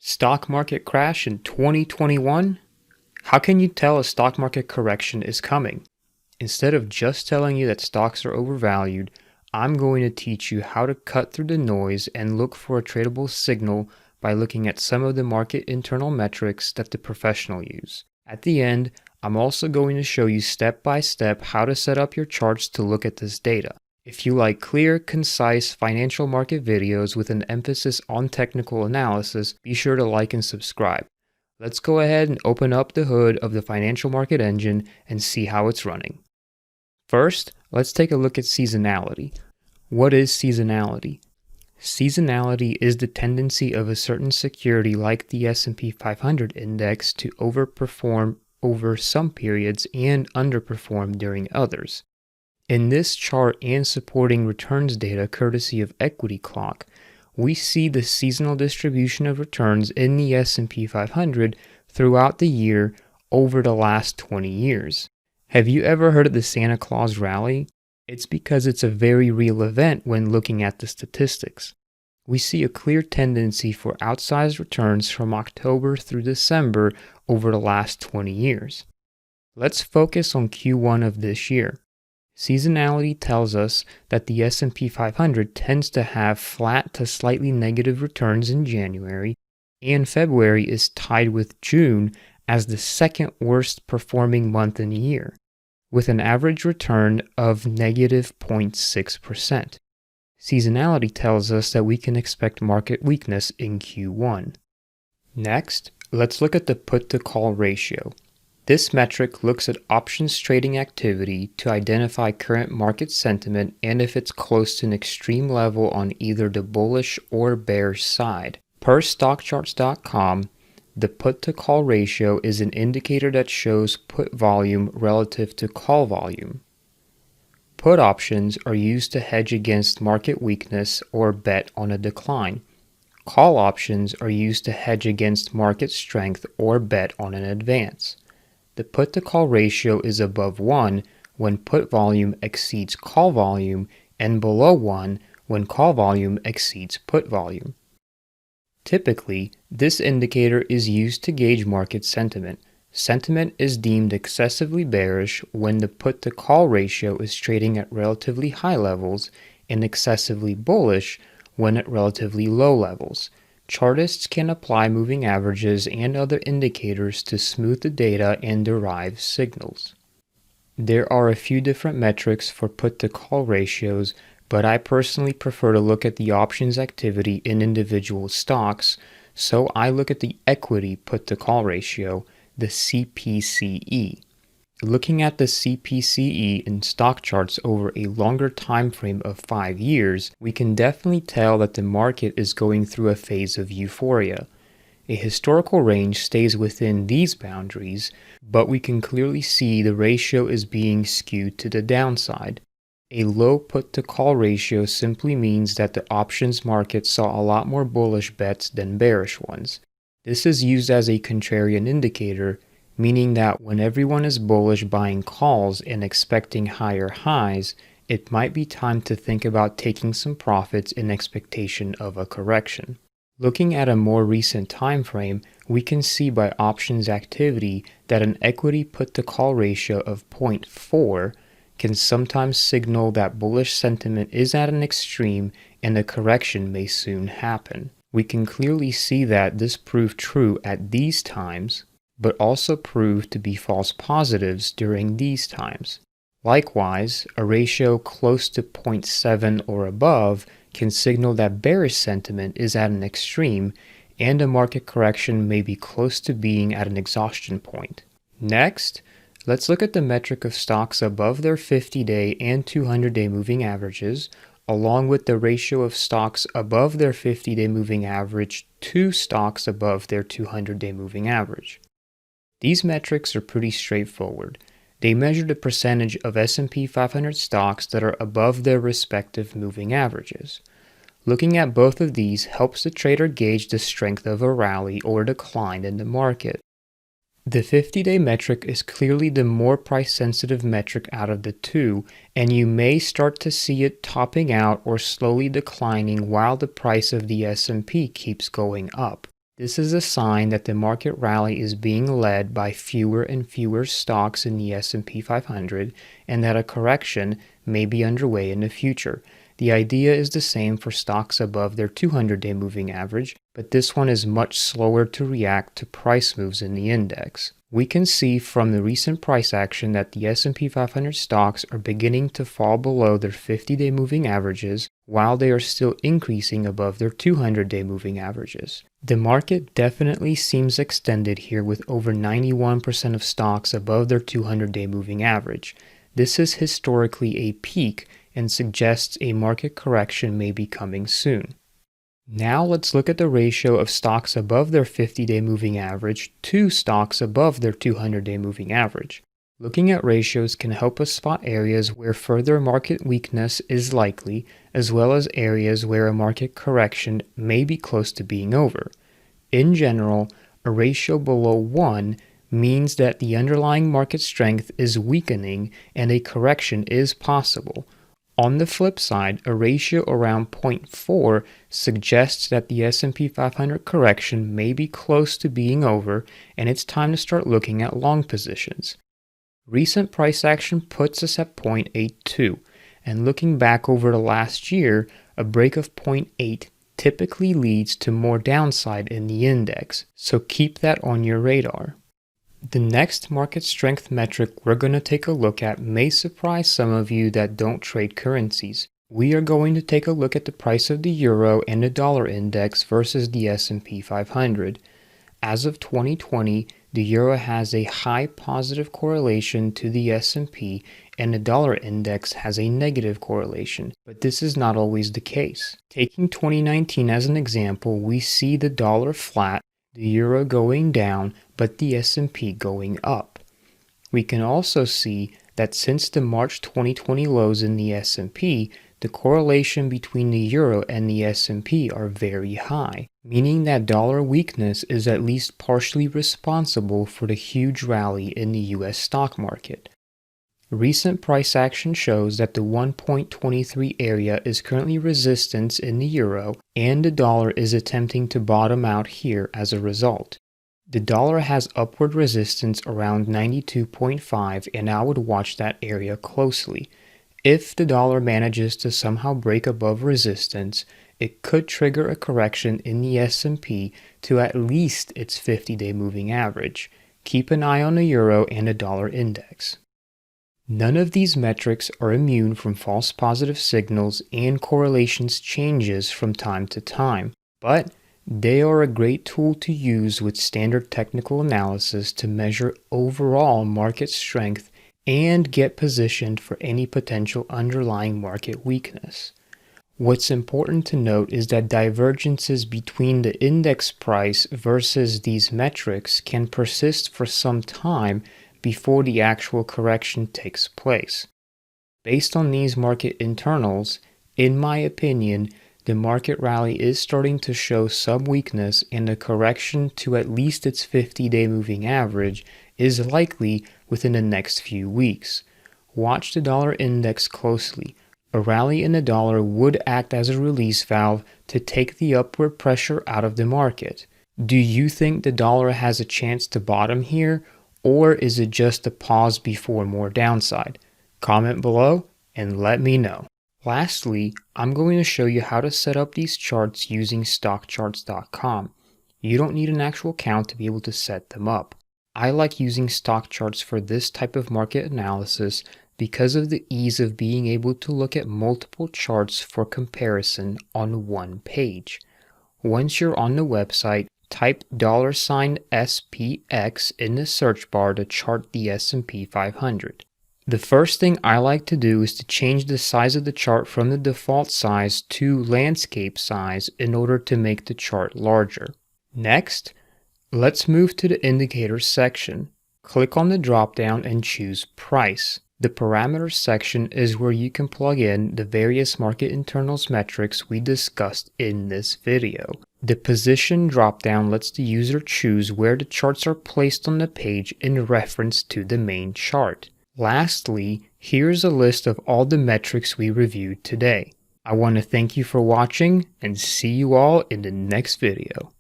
Stock market crash in 2021? How can you tell a stock market correction is coming? Instead of just telling you that stocks are overvalued, I'm going to teach you how to cut through the noise and look for a tradable signal by looking at some of the market internal metrics that the professional use. At the end, I'm also going to show you step by step how to set up your charts to look at this data. If you like clear, concise financial market videos with an emphasis on technical analysis, be sure to like and subscribe. Let's go ahead and open up the hood of the financial market engine and see how it's running. First, let's take a look at seasonality. What is seasonality? Seasonality is the tendency of a certain security like the S&P 500 index to overperform over some periods and underperform during others. In this chart and supporting returns data courtesy of Equity Clock, we see the seasonal distribution of returns in the S&P 500 throughout the year over the last 20 years. Have you ever heard of the Santa Claus rally? It's because it's a very real event when looking at the statistics. We see a clear tendency for outsized returns from October through December over the last 20 years. Let's focus on Q1 of this year. Seasonality tells us that the S&P 500 tends to have flat to slightly negative returns in January, and February is tied with June as the second worst performing month in the year, with an average return of negative 0.6%. Seasonality tells us that we can expect market weakness in Q1. Next, let's look at the put-to-call ratio. This metric looks at options trading activity to identify current market sentiment and if it's close to an extreme level on either the bullish or bearish side. Per stockcharts.com, the put-to-call ratio is an indicator that shows put volume relative to call volume. Put options are used to hedge against market weakness or bet on a decline. Call options are used to hedge against market strength or bet on an advance. The put-to-call ratio is above 1 when put volume exceeds call volume and below 1 when call volume exceeds put volume. Typically, this indicator is used to gauge market sentiment. Sentiment is deemed excessively bearish when the put-to-call ratio is trading at relatively high levels and excessively bullish when at relatively low levels. Chartists can apply moving averages and other indicators to smooth the data and derive signals. There are a few different metrics for put-to-call ratios, but I personally prefer to look at the options activity in individual stocks, so I look at the equity put-to-call ratio, the CPCE. Looking at the CPCE in stock charts over a longer time frame of 5 years, we can definitely tell that the market is going through a phase of euphoria. A historical range stays within these boundaries, but we can clearly see the ratio is being skewed to the downside. A low put-to-call ratio simply means that the options market saw a lot more bullish bets than bearish ones. This is used as a contrarian indicator, meaning that when everyone is bullish buying calls and expecting higher highs, it might be time to think about taking some profits in expectation of a correction. Looking at a more recent time frame, we can see by options activity that an equity put-to-call ratio of 0.4 can sometimes signal that bullish sentiment is at an extreme and a correction may soon happen. We can clearly see that this proved true at these times, but also proved to be false positives during these times. Likewise, a ratio close to 0.7 or above can signal that bearish sentiment is at an extreme and a market correction may be close to being at an exhaustion point. Next, let's look at the metric of stocks above their 50-day and 200-day moving averages, along with the ratio of stocks above their 50-day moving average to stocks above their 200-day moving average. These metrics are pretty straightforward. They measure the percentage of S&P 500 stocks that are above their respective moving averages. Looking at both of these helps the trader gauge the strength of a rally or decline in the market. The 50-day metric is clearly the more price-sensitive metric out of the two, and you may start to see it topping out or slowly declining while the price of the S&P keeps going up. This is a sign that the market rally is being led by fewer and fewer stocks in the S&P 500 and that a correction may be underway in the future. The idea is the same for stocks above their 200-day moving average, but this one is much slower to react to price moves in the index. We can see from the recent price action that the S&P 500 stocks are beginning to fall below their 50-day moving averages while they are still increasing above their 200-day moving averages. The market definitely seems extended here with over 91% of stocks above their 200-day moving average. This is historically a peak and suggests a market correction may be coming soon. Now let's look at the ratio of stocks above their 50-day moving average to stocks above their 200-day moving average. Looking at ratios can help us spot areas where further market weakness is likely, as well as areas where a market correction may be close to being over. In general, a ratio below 1 means that the underlying market strength is weakening and a correction is possible. On the flip side, a ratio around 0.4 suggests that the S&P 500 correction may be close to being over and it's time to start looking at long positions. Recent price action puts us at 0.82, and looking back over the last year, a break of 0.8 typically leads to more downside in the index, so keep that on your radar. The next market strength metric we're going to take a look at may surprise some of you that don't trade currencies. We are going to take a look at the price of the euro and the dollar index versus the S&P 500. As of 2020, the euro has a high positive correlation to the S&P and the dollar index has a negative correlation, but this is not always the case. Taking 2019 as an example, we see the dollar flat, the euro going down, but the S&P going up. We can also see that since the March 2020 lows in the S&P, the correlation between the euro and the S&P are very high, meaning that dollar weakness is at least partially responsible for the huge rally in the US stock market. Recent price action shows that the 1.23 area is currently resistance in the euro, and the dollar is attempting to bottom out here as a result. The dollar has upward resistance around 92.5, and I would watch that area closely. If the dollar manages to somehow break above resistance, it could trigger a correction in the S&P to at least its 50-day moving average. Keep an eye on the euro and the dollar index. None of these metrics are immune from false positive signals and correlations changes from time to time, but they are a great tool to use with standard technical analysis to measure overall market strength and get positioned for any potential underlying market weakness. What's important to note is that divergences between the index price versus these metrics can persist for some time before the actual correction takes place. Based on these market internals, in my opinion, the market rally is starting to show some weakness and a correction to at least its 50-day moving average is likely within the next few weeks. Watch the dollar index closely. A rally in the dollar would act as a release valve to take the upward pressure out of the market. Do you think the dollar has a chance to bottom here, or is it just a pause before more downside? Comment below and let me know. Lastly, I'm going to show you how to set up these charts using stockcharts.com. You don't need an actual account to be able to set them up. I like using stock charts for this type of market analysis because of the ease of being able to look at multiple charts for comparison on one page. Once you're on the website, type $SPX in the search bar to chart the S&P 500. The first thing I like to do is to change the size of the chart from the default size to landscape size in order to make the chart larger. Next, let's move to the indicators section. Click on the drop-down and choose Price. The Parameters section is where you can plug in the various market internals metrics we discussed in this video. The Position drop-down lets the user choose where the charts are placed on the page in reference to the main chart. Lastly, here's a list of all the metrics we reviewed today. I want to thank you for watching and see you all in the next video.